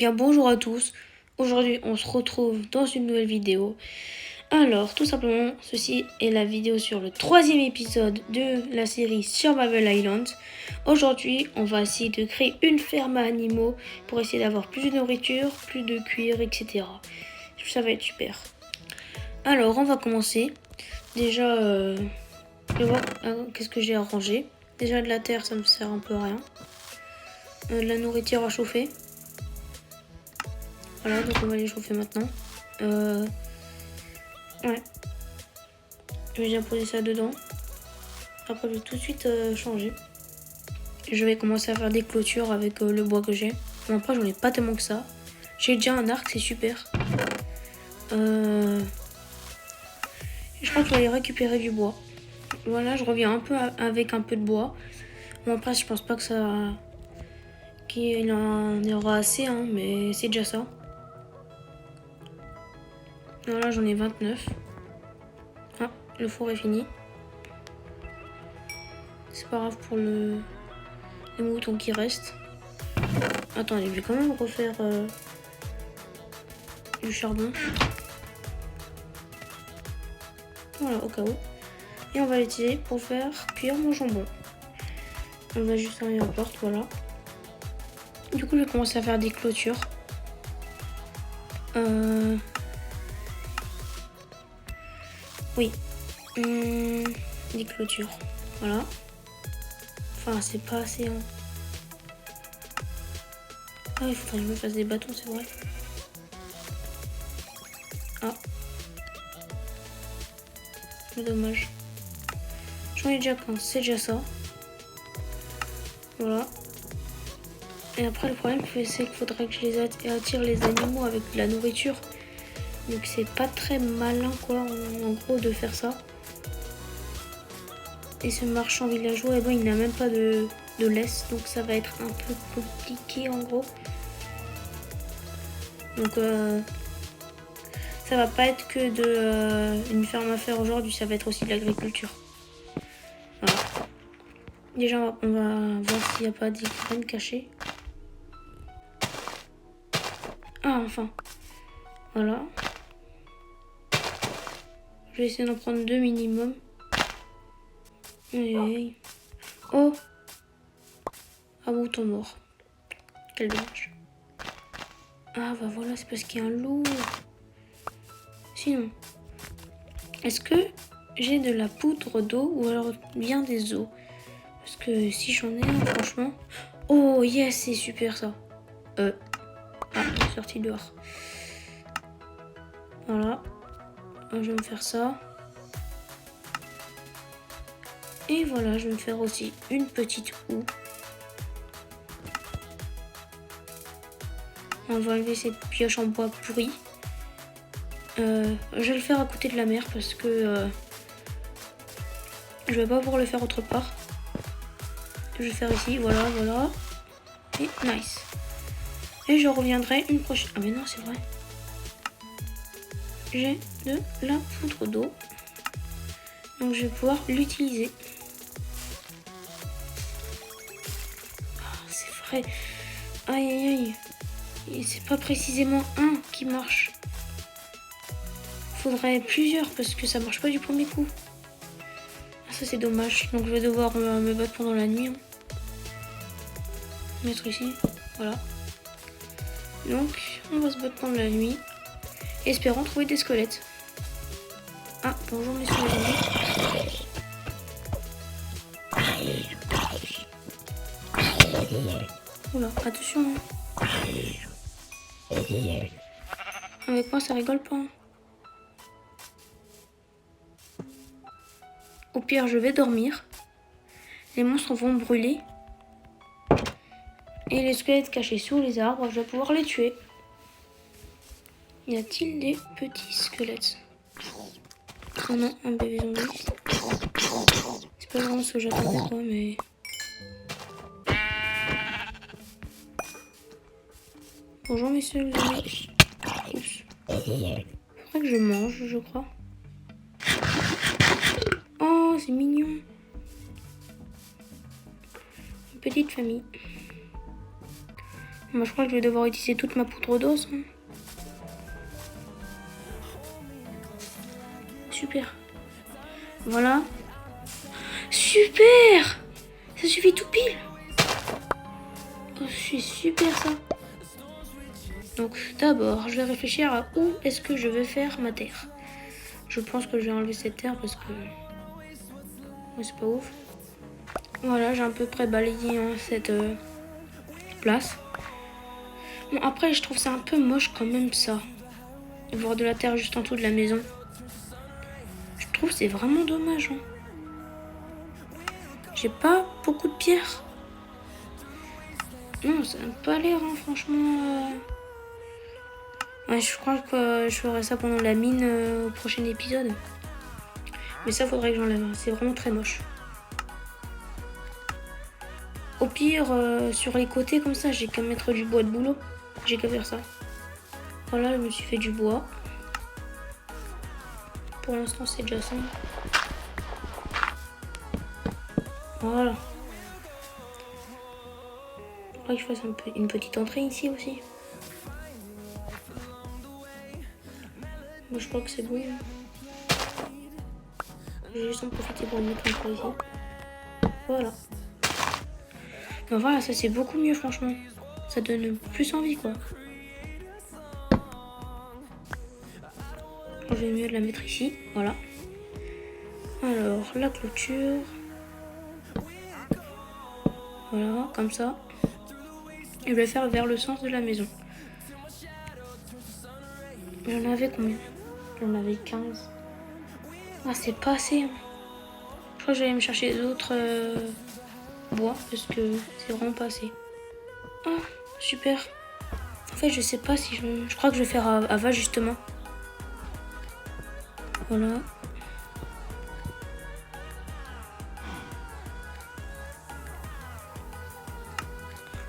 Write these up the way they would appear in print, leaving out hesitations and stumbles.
bien, bonjour à tous. Aujourd'hui, on se retrouve dans une nouvelle vidéo. Alors, tout simplement, ceci est la vidéo sur le 3e épisode de la série Survival Island. Aujourd'hui, on va essayer de créer une ferme à animaux pour essayer d'avoir plus de nourriture, plus de cuir, etc. Ça va être super. Alors, on va commencer. Déjà, je vais voir qu'est-ce que j'ai arrangé. Déjà, de la terre, ça me sert un peu à rien. De la nourriture à chauffer. Voilà, donc on va les chauffer maintenant. Ouais. Je vais déjà poser ça dedans. Après, je vais tout de suite changer. Je vais commencer à faire des clôtures avec le bois que j'ai. Bon, après, j'en ai pas tellement que ça. J'ai déjà un arc, c'est super. Je crois que je vais aller récupérer du bois. Voilà, je reviens un peu avec un peu de bois. Bon, après, je pense pas que ça... qu'il en aura assez, hein, mais c'est déjà ça. Voilà, j'en ai 29. Ah, le four est fini. C'est pas grave pour les moutons qui restent. Attendez, je vais quand même refaire du charbon. Voilà, au cas où. Et on va l'utiliser pour faire cuire mon jambon. On va juste fermer la porte, voilà. Du coup, je vais commencer à faire des clôtures. Oui. Des clôtures. Voilà. Enfin, c'est pas assez, hein. Ah, il faudrait que je me fasse des bâtons, c'est vrai. Ah. C'est dommage. J'en ai déjà plein, c'est déjà ça. Voilà. Et après, le problème, c'est qu'il faudrait que je les attire les animaux avec de la nourriture. Donc, c'est pas très malin, quoi, en gros, de faire ça. Et ce marchand villageois, eh ben, il n'a même pas de laisse. Donc, ça va être un peu compliqué, en gros. Donc, ça va pas être que une ferme à faire aujourd'hui. Ça va être aussi de l'agriculture. Voilà. Déjà, on va voir s'il n'y a pas des graines cachées. Ah, enfin. Voilà. Je vais essayer d'en prendre 2 minimum. Aïe. Oh! Ah, mouton mort. Quel dommage. Ah, bah voilà, c'est parce qu'il y a un loup. Sinon, est-ce que j'ai de la poudre d'eau ou alors bien des os? Parce que si j'en ai, franchement... Oh, yes, c'est super ça. Ah, il est sorti dehors. Voilà. Je vais me faire ça. Et voilà, je vais me faire aussi une petite houe. On va enlever cette pioche en bois pourri. Je vais le faire à côté de la mer parce que je vais pas pouvoir le faire autre part. Je vais faire ici, voilà, voilà. Et nice. Et je reviendrai une prochaine... Ah mais non, c'est vrai. J'ai de la poudre d'eau. Donc je vais pouvoir l'utiliser. Ah, c'est vrai. Aïe aïe aïe. Et c'est pas précisément un qui marche. Faudrait plusieurs parce que ça marche pas du premier coup. Ah, ça c'est dommage. Donc je vais devoir me battre pendant la nuit. Hein. Mettre ici. Voilà. Donc on va se battre pendant la nuit. Espérons trouver des squelettes. Ah, bonjour messieurs les amis. Oula, attention. Avec moi ça rigole pas. Au pire je vais dormir. Les monstres vont brûler. Et les squelettes cachés sous les arbres, je vais pouvoir les tuer. Y a-t-il des petits squelettes? Oh non, un bébé zombie. C'est pas vraiment ce que j'attendais quoi, mais... Bonjour messieurs les amis. Oups. Faudrait que je mange, je crois. Oh, c'est mignon. Une petite famille. Moi, je crois que je vais devoir utiliser toute ma poudre d'os. Hein. Super. Voilà. Super! Ça suffit tout pile. Oh, c'est super ça. Donc d'abord, je vais réfléchir à où est-ce que je vais faire ma terre. Je pense que je vais enlever cette terre parce que ouais, c'est pas ouf. Voilà, j'ai à peu près balayé hein, cette place. Bon, après, je trouve ça un peu moche quand même ça. Voir de la terre juste en dessous de la maison. Je trouve que c'est vraiment dommage. Hein. J'ai pas beaucoup de pierres. Non, ça n'a pas l'air, hein, franchement. Ouais, je crois que je ferai ça pendant la mine au prochain épisode. Mais ça, faudrait que j'enlève. C'est vraiment très moche. Au pire, sur les côtés, comme ça, j'ai qu'à mettre du bois de boulot. J'ai qu'à faire ça. Voilà, je me suis fait du bois. Pour l'instant, c'est déjà ça. Voilà. Faudrait que je fasse une petite entrée ici aussi. Moi, je crois que c'est bon. Je vais juste en profiter pour mettre un peu ici. Voilà. Ben voilà, ça c'est beaucoup mieux franchement. Ça donne plus envie quoi. Je vais mieux de la mettre ici. Voilà. Alors, la clôture. Voilà, comme ça. Et je vais faire vers le sens de la maison. J'en avais combien? J'en avais 15. Ah, c'est pas assez. Hein. Je crois que je vais me chercher d'autres bois parce que c'est vraiment pas assez. Ah, super. En fait, je sais pas si je crois que je vais faire à va justement. Voilà.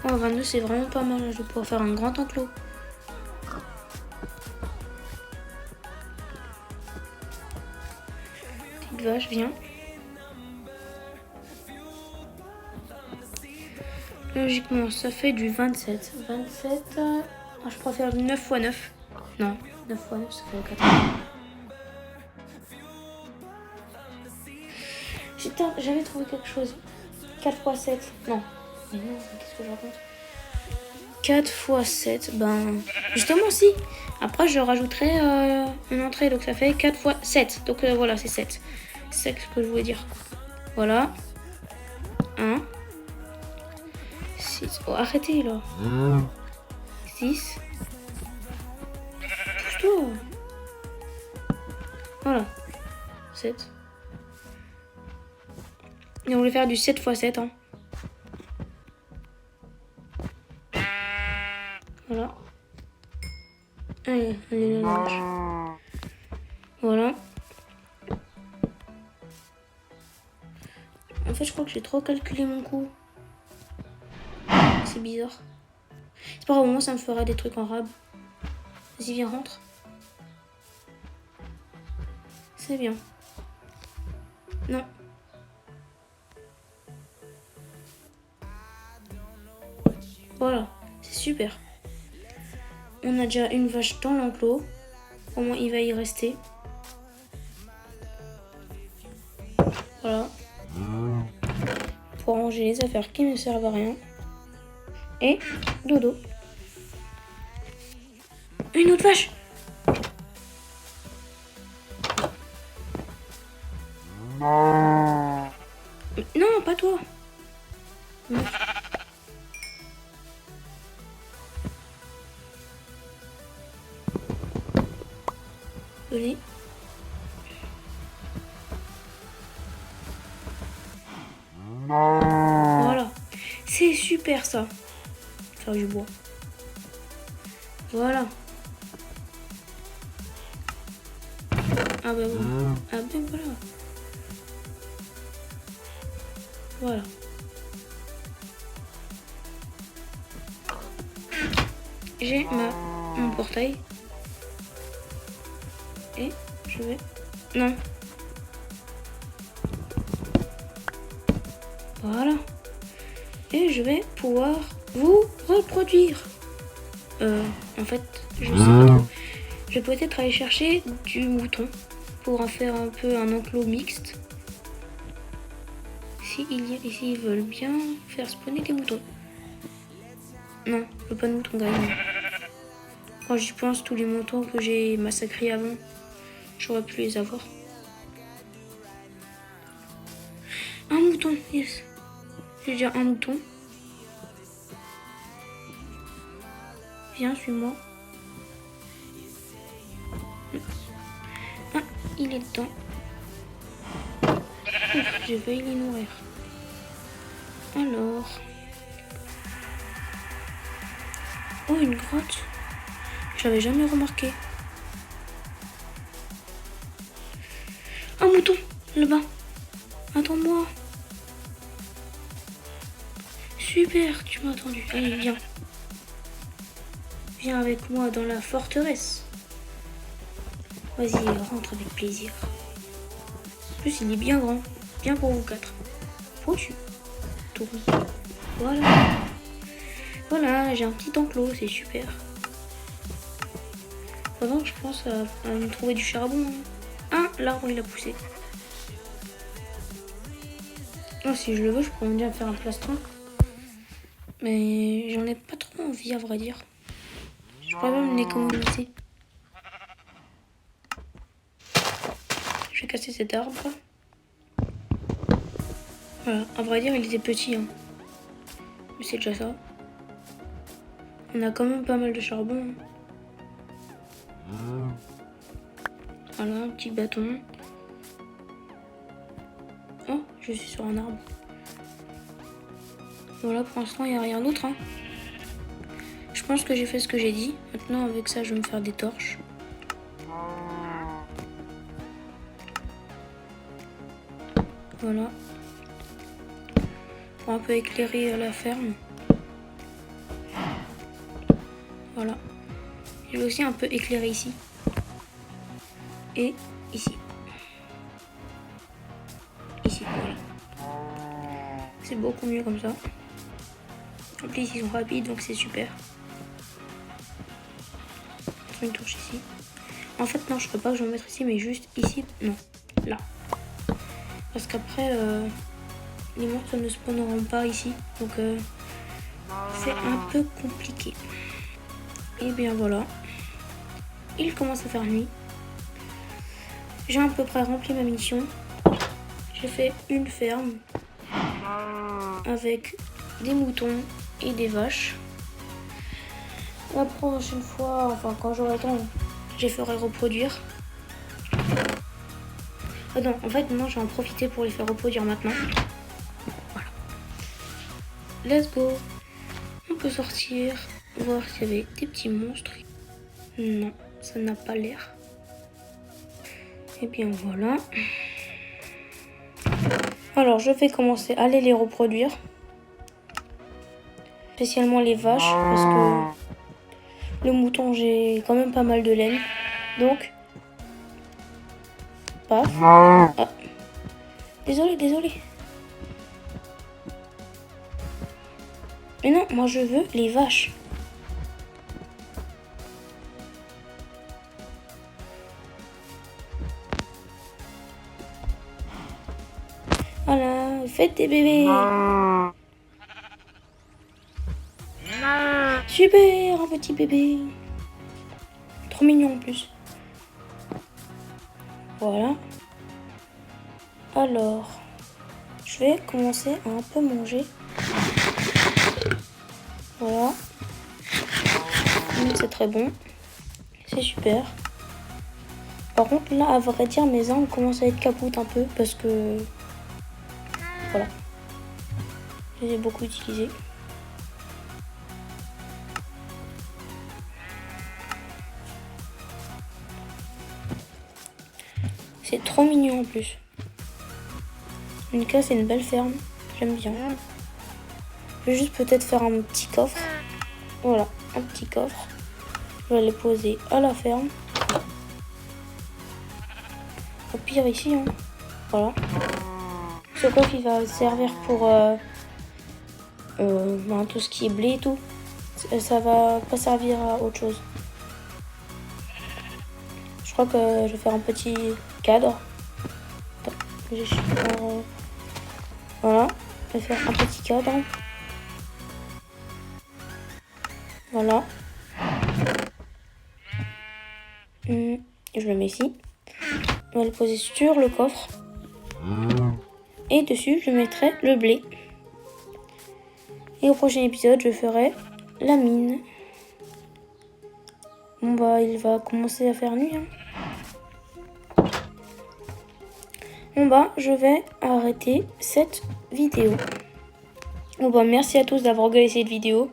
Oh, 22, c'est vraiment pas mal. Je vais pouvoir faire un grand enclos. Petite vache, viens. Logiquement, ça fait du 27. 27, je pourrais faire du 9 x 9. Non, 9 x 9, ça fait 4. Putain, j'avais trouvé quelque chose. 4 x 7. Non. Mais non, qu'est-ce que je raconte? 4 x 7, ben... Justement, si. Après, je rajouterai une entrée, donc ça fait 4 x 7. Donc voilà, c'est 7. C'est ça que je voulais dire. Voilà. 1. 6. Oh, arrêtez, là. 6. Pousse-toi. Voilà. 7. Et on voulait faire du 7 x 7, hein. Voilà. Allez, allez, là. Voilà. En fait, je crois que j'ai trop calculé mon coup. C'est bizarre. C'est pas grave, au moins ça me fera des trucs en rab. Vas-y, viens, rentre. C'est bien. Non. Voilà, c'est super. On a déjà une vache dans l'enclos. Au moins, il va y rester. Voilà. Pour ranger les affaires qui ne servent à rien. Et dodo. Une autre vache. Non, pas toi. Non. Venez. Voilà. C'est super ça. Faire du bois. Voilà. Ah ben voilà. Ah ben voilà. Voilà. J'ai mon portail. Et je vais... Non. Voilà. Et je vais pouvoir vous reproduire. En fait, je sais pas trop. Je vais peut-être aller chercher du mouton pour en faire un peu un enclos mixte. S'ils veulent bien faire spawner des moutons. Non, je veux pas de moutons, gars. Quand j'y pense, tous les moutons que j'ai massacrés avant, j'aurais pu les avoir. Un mouton, yes. J'ai déjà un mouton. Viens, suis-moi. Ah, il est dedans. Je vais les nourrir. Alors. Oh, une grotte. J'avais jamais remarqué. Un mouton, là-bas. Attends-moi. Super, tu m'as attendu. Allez, viens. Viens avec moi dans la forteresse. Vas-y, rentre avec plaisir. En plus, il est bien grand. Bien pour vous quatre. Faut tu tournes. Voilà. Voilà, j'ai un petit enclos, c'est super. Pendant que je pense à me trouver du charbon. Ah, l'arbre il a poussé. Oh, si je le veux, je pourrais bien faire un plastron. Mais j'en ai pas trop envie, à vrai dire. Je pourrais même l'économiser. Je vais casser cet arbre. Voilà, à vrai dire, il était petit. Hein. Mais c'est déjà ça. On a quand même pas mal de charbon. Voilà, un petit bâton. Oh, je suis sur un arbre. Voilà, pour l'instant, il n'y a rien d'autre. Hein. Je pense que j'ai fait ce que j'ai dit. Maintenant, avec ça, je vais me faire des torches. Voilà. Pour un peu éclairer la ferme. Voilà. Je vais aussi un peu éclairer ici. Et ici. Ici, voilà. C'est beaucoup mieux comme ça. En plus, ils sont rapides, donc c'est super. Une torche ici. En fait, non, je peux pas que je vais mettre ici, mais juste ici. Non, là. Parce qu'après, les monstres ne spawneront pas ici. Donc, c'est un peu compliqué. Et bien voilà. Il commence à faire nuit. J'ai à peu près rempli ma mission. J'ai fait une ferme avec des moutons et des vaches. La prochaine fois, enfin quand j'aurai le temps, je les ferai reproduire. Ah non, en fait maintenant je vais en profiter pour les faire reproduire maintenant. Voilà. Let's go. On peut sortir, voir s'il y avait des petits monstres. Non, ça n'a pas l'air. Et bien voilà. Alors je vais commencer à aller les reproduire. Spécialement les vaches parce que le mouton j'ai quand même pas mal de laine. Donc paf. Ah. Désolé. Mais non, moi je veux les vaches. Voilà, faites des bébés. Super, un petit bébé. Trop mignon en plus. Voilà. Alors, je vais commencer à un peu manger. Voilà. C'est très bon. C'est super. Par contre, là, à vrai dire, mes angles commencent à être capoutes un peu parce que... Voilà. Je les ai beaucoup utilisés. C'est trop mignon en plus. En tout cas, c'est une belle ferme. J'aime bien. Je vais juste peut-être faire un petit coffre. Voilà, un petit coffre. Je vais les poser à la ferme. Au pire ici, hein. Voilà. Ce coffre, il va servir pour tout ce qui est blé et tout. Ça va pas servir à autre chose. Je crois que je vais faire un petit cadre. Voilà, je vais faire un petit cadre. Voilà. Je le mets ici. On va le poser sur le coffre. Et dessus, je mettrai le blé. Et au prochain épisode, je ferai la mine. Bon bah, il va commencer à faire nuit. Bon bah, je vais arrêter cette vidéo. Bon bah, merci à tous d'avoir regardé cette vidéo.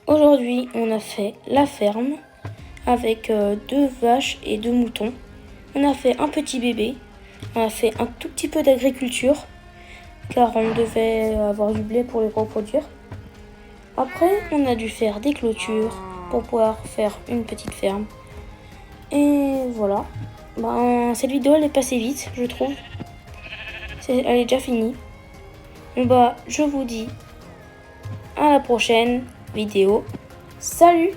Aujourd'hui, on a fait la ferme avec 2 vaches et 2 moutons. On a fait un petit bébé. On a fait un tout petit peu d'agriculture car on devait avoir du blé pour le reproduire. Après, on a dû faire des clôtures pour pouvoir faire une petite ferme. Et voilà. Ben, cette vidéo, elle est passée vite, je trouve. Elle est déjà finie. Bon bah, je vous dis à la prochaine vidéo. Salut!